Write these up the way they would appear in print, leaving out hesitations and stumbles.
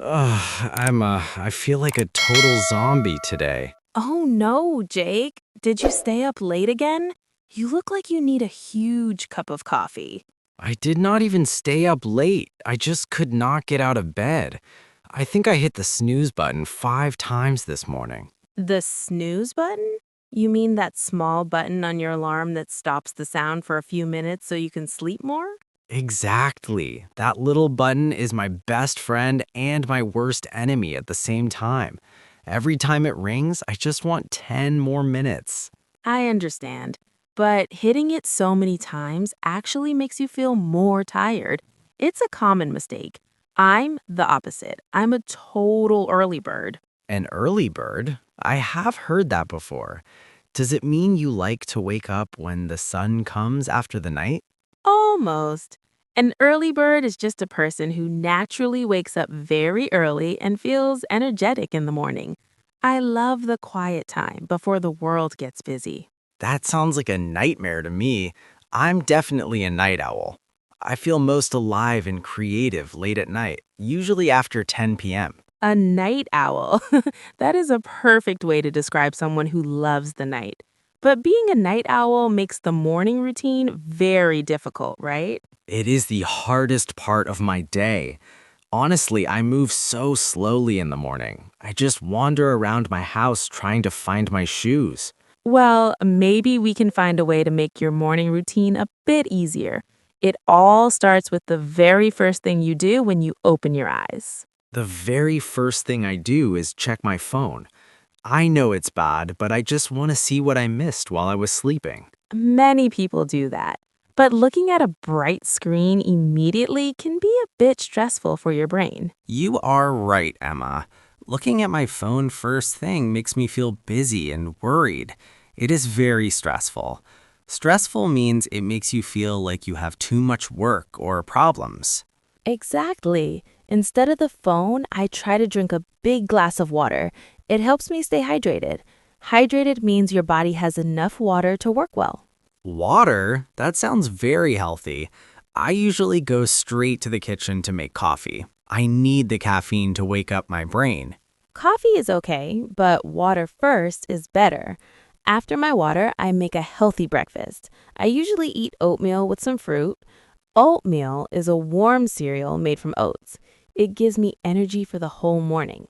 I feel like a total zombie today. Oh no, Jake. Did you stay up late again? You look like you need a huge cup of coffee. I did not even stay up late. I just could not get out of bed. I think I hit the snooze button 5 times this morning. The snooze button? You mean that small button on your alarm that stops the sound for a few minutes so you can sleep more? Exactly. That little button is my best friend and my worst enemy at the same time. Every time it rings, I just want 10 more minutes. I understand, but hitting it so many times actually makes you feel more tired. It's a common mistake. I'm the opposite. I'm a total early bird. An early bird? I have heard that before. Does it mean you like to wake up when the sun comes after the night? Almost. An early bird is just a person who naturally wakes up very early and feels energetic in the morning. I love the quiet time before the world gets busy. That sounds like a nightmare to me. I'm definitely a night owl. I feel most alive and creative late at night, usually after 10 p.m. A night owl. That is a perfect way to describe someone who loves the night. But being a night owl makes the morning routine very difficult, right? It is the hardest part of my day. Honestly, I move so slowly in the morning. I just wander around my house trying to find my shoes. Well, maybe we can find a way to make your morning routine a bit easier. It all starts with the very first thing you do when you open your eyes. The very first thing I do is check my phone. I know it's bad, but I just want to see what I missed while I was sleeping. Many people do that. But looking at a bright screen immediately can be a bit stressful for your brain. You are right, Emma. Looking at my phone first thing makes me feel busy and worried. It is very stressful. Stressful means it makes you feel like you have too much work or problems. Exactly. Instead of the phone, I try to drink a big glass of water. It helps me stay hydrated. Hydrated means your body has enough water to work well. Water? That sounds very healthy. I usually go straight to the kitchen to make coffee. I need the caffeine to wake up my brain. Coffee is okay, but water first is better. After my water, I make a healthy breakfast. I usually eat oatmeal with some fruit. Oatmeal is a warm cereal made from oats. It gives me energy for the whole morning.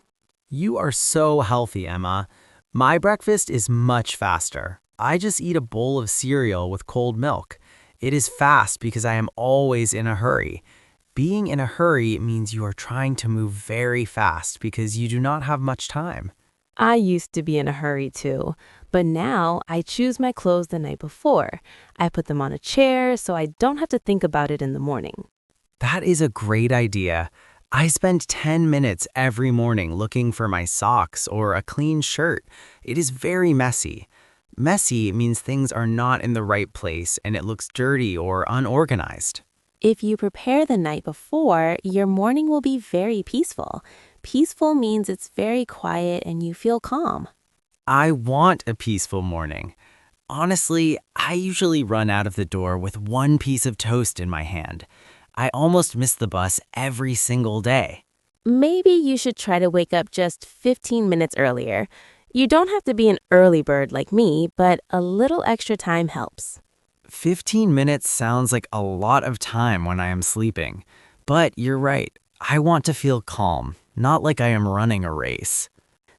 You are so healthy, Emma. My breakfast is much faster. I just eat a bowl of cereal with cold milk. It is fast because I am always in a hurry. Being in a hurry means you are trying to move very fast because you do not have much time. I used to be in a hurry too, but now I choose my clothes the night before. I put them on a chair so I don't have to think about it in the morning. That is a great idea. I spend 10 minutes every morning looking for my socks or a clean shirt. It is very messy. Messy means things are not in the right place and it looks dirty or unorganized. If you prepare the night before, your morning will be very peaceful. Peaceful means it's very quiet and you feel calm. I want a peaceful morning. Honestly, I usually run out of the door with one piece of toast in my hand. I almost miss the bus every single day. Maybe you should try to wake up just 15 minutes earlier. You don't have to be an early bird like me, but a little extra time helps. 15 minutes sounds like a lot of time when I am sleeping. But you're right, I want to feel calm, not like I am running a race.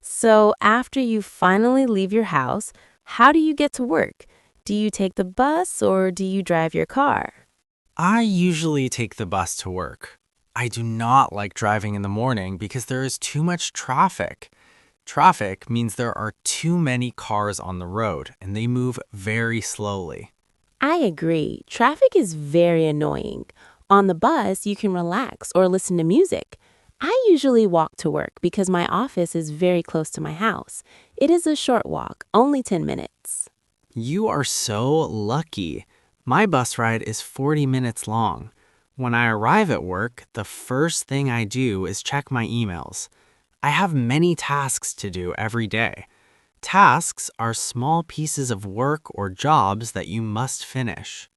So after you finally leave your house, how do you get to work? Do you take the bus or do you drive your car? I usually take the bus to work. I do not like driving in the morning because there is too much traffic. Traffic means there are too many cars on the road and they move very slowly. I agree. Traffic is very annoying. On the bus, you can relax or listen to music. I usually walk to work because my office is very close to my house. It is a short walk, only 10 minutes. You are so lucky. My bus ride is 40 minutes long. When I arrive at work, the first thing I do is check my emails. I have many tasks to do every day. Tasks are small pieces of work or jobs that you must finish.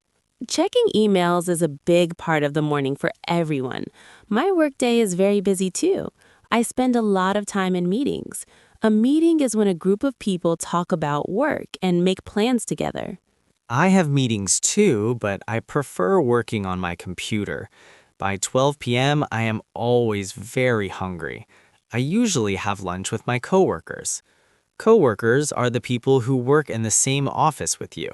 Checking emails is a big part of the morning for everyone. My workday is very busy too. I spend a lot of time in meetings. A meeting is when a group of people talk about work and make plans together. I have meetings too, but I prefer working on my computer. By 12 p.m., I am always very hungry. I usually have lunch with my coworkers. Coworkers are the people who work in the same office with you.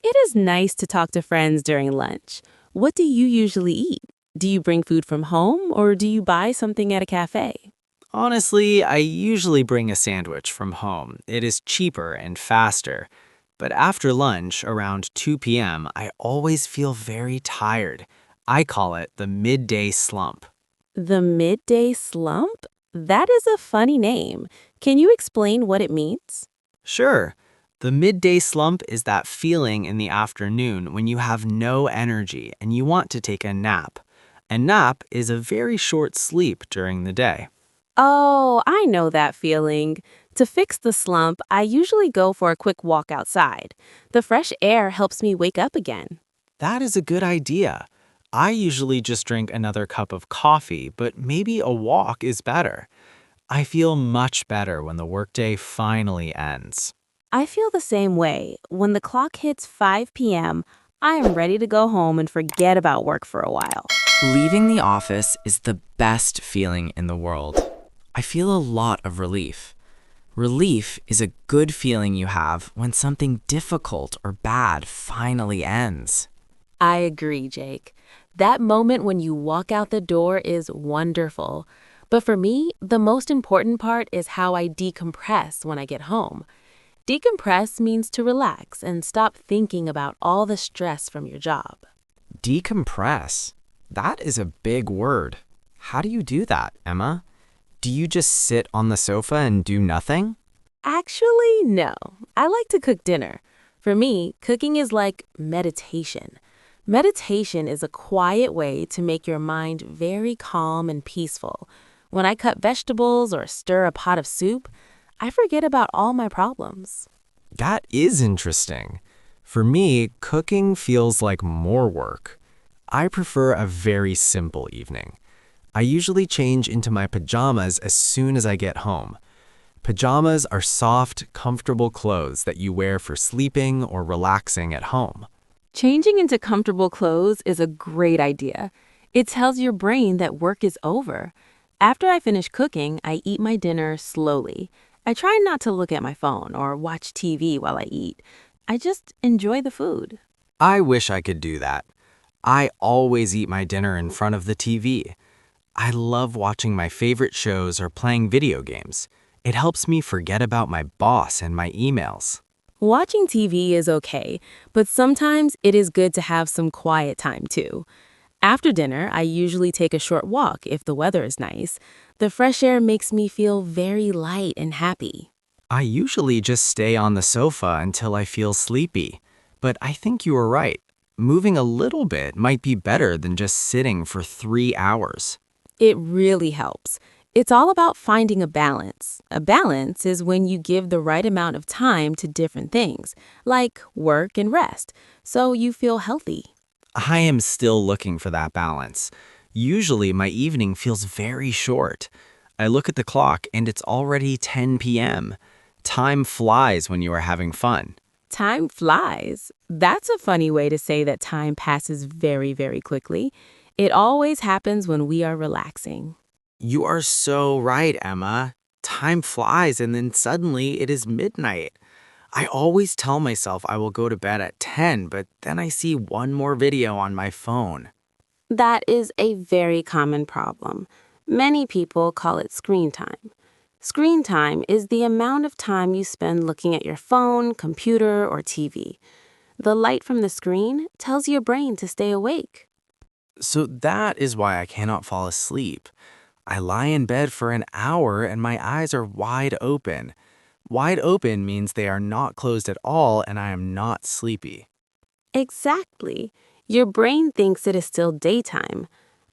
It is nice to talk to friends during lunch. What do you usually eat? Do you bring food from home or do you buy something at a cafe? Honestly, I usually bring a sandwich from home. It is cheaper and faster. But after lunch, around 2 p.m., I always feel very tired. I call it the midday slump. The midday slump? That is a funny name. Can you explain what it means? Sure, the midday slump is that feeling in the afternoon when you have no energy and you want to take a nap. A nap is a very short sleep during the day. Oh, I know that feeling. To fix the slump, I usually go for a quick walk outside. The fresh air helps me wake up again. That is a good idea. I usually just drink another cup of coffee, but maybe a walk is better. I feel much better when the workday finally ends. I feel the same way. When the clock hits 5 p.m., I am ready to go home and forget about work for a while. Leaving the office is the best feeling in the world. I feel a lot of relief. Relief is a good feeling you have when something difficult or bad finally ends. I agree, Jake. That moment when you walk out the door is wonderful. But for me, the most important part is how I decompress when I get home. Decompress means to relax and stop thinking about all the stress from your job. Decompress. That is a big word. How do you do that, Emma? Do you just sit on the sofa and do nothing? Actually, no. I like to cook dinner. For me, cooking is like meditation. Meditation is a quiet way to make your mind very calm and peaceful. When I cut vegetables or stir a pot of soup, I forget about all my problems. That is interesting. For me, cooking feels like more work. I prefer a very simple evening. I usually change into my pajamas as soon as I get home. Pajamas are soft, comfortable clothes that you wear for sleeping or relaxing at home. Changing into comfortable clothes is a great idea. It tells your brain that work is over. After I finish cooking, I eat my dinner slowly. I try not to look at my phone or watch TV while I eat. I just enjoy the food. I wish I could do that. I always eat my dinner in front of the TV. I love watching my favorite shows or playing video games. It helps me forget about my boss and my emails. Watching TV is okay, but sometimes it is good to have some quiet time too. After dinner, I usually take a short walk if the weather is nice. The fresh air makes me feel very light and happy. I usually just stay on the sofa until I feel sleepy. But I think you are right. Moving a little bit might be better than just sitting for 3 hours. It really helps. It's all about finding a balance. A balance is when you give the right amount of time to different things, like work and rest, so you feel healthy. I am still looking for that balance. Usually, my evening feels very short. I look at the clock and it's already 10 p.m. Time flies when you are having fun. Time flies. That's a funny way to say that time passes very, very quickly. It always happens when we are relaxing. You are so right, Emma. Time flies and then suddenly it is midnight. I always tell myself I will go to bed at 10, but then I see one more video on my phone. That is a very common problem. Many people call it screen time. Screen time is the amount of time you spend looking at your phone, computer, or TV. The light from the screen tells your brain to stay awake. So that is why I cannot fall asleep. I lie in bed for an hour and my eyes are wide open. Wide open means they are not closed at all and I am not sleepy. Exactly. Your brain thinks it is still daytime.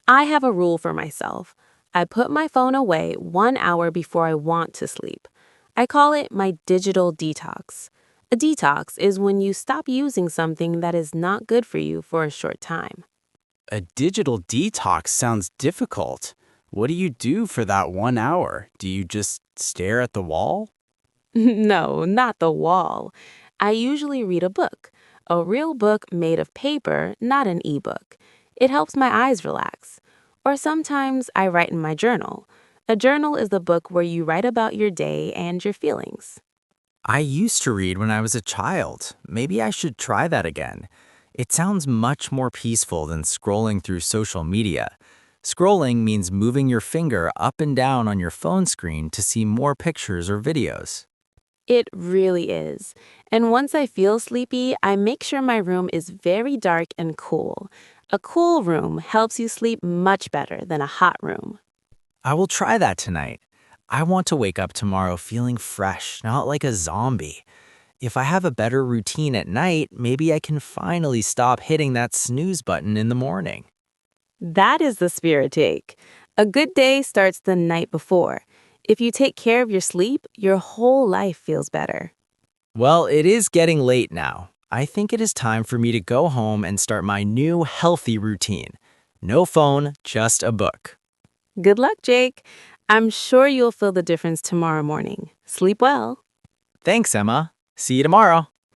I have a rule for myself. I put my phone away 1 hour before I want to sleep. I call it my digital detox. A detox is when you stop using something that is not good for you for a short time. A digital detox sounds difficult. What do you do for that 1 hour? Do you just stare at the wall? No, not the wall. I usually read a real book made of paper, not an ebook. It helps my eyes relax. Or sometimes I write in my journal. A journal is the book where you write about your day and your feelings. I used to read when I was a child. Maybe I should try that again. It sounds much more peaceful than scrolling through social media. Scrolling means moving your finger up and down on your phone screen to see more pictures or videos. It really is. And once I feel sleepy, I make sure my room is very dark and cool. A cool room helps you sleep much better than a hot room. I will try that tonight. I want to wake up tomorrow feeling fresh, not like a zombie. If I have a better routine at night, maybe I can finally stop hitting that snooze button in the morning. That is the spirit take. A good day starts the night before. If you take care of your sleep, your whole life feels better. Well, it is getting late now. I think it is time for me to go home and start my new healthy routine. No phone, just a book. Good luck, Jake. I'm sure you'll feel the difference tomorrow morning. Sleep well. Thanks, Emma. See you tomorrow.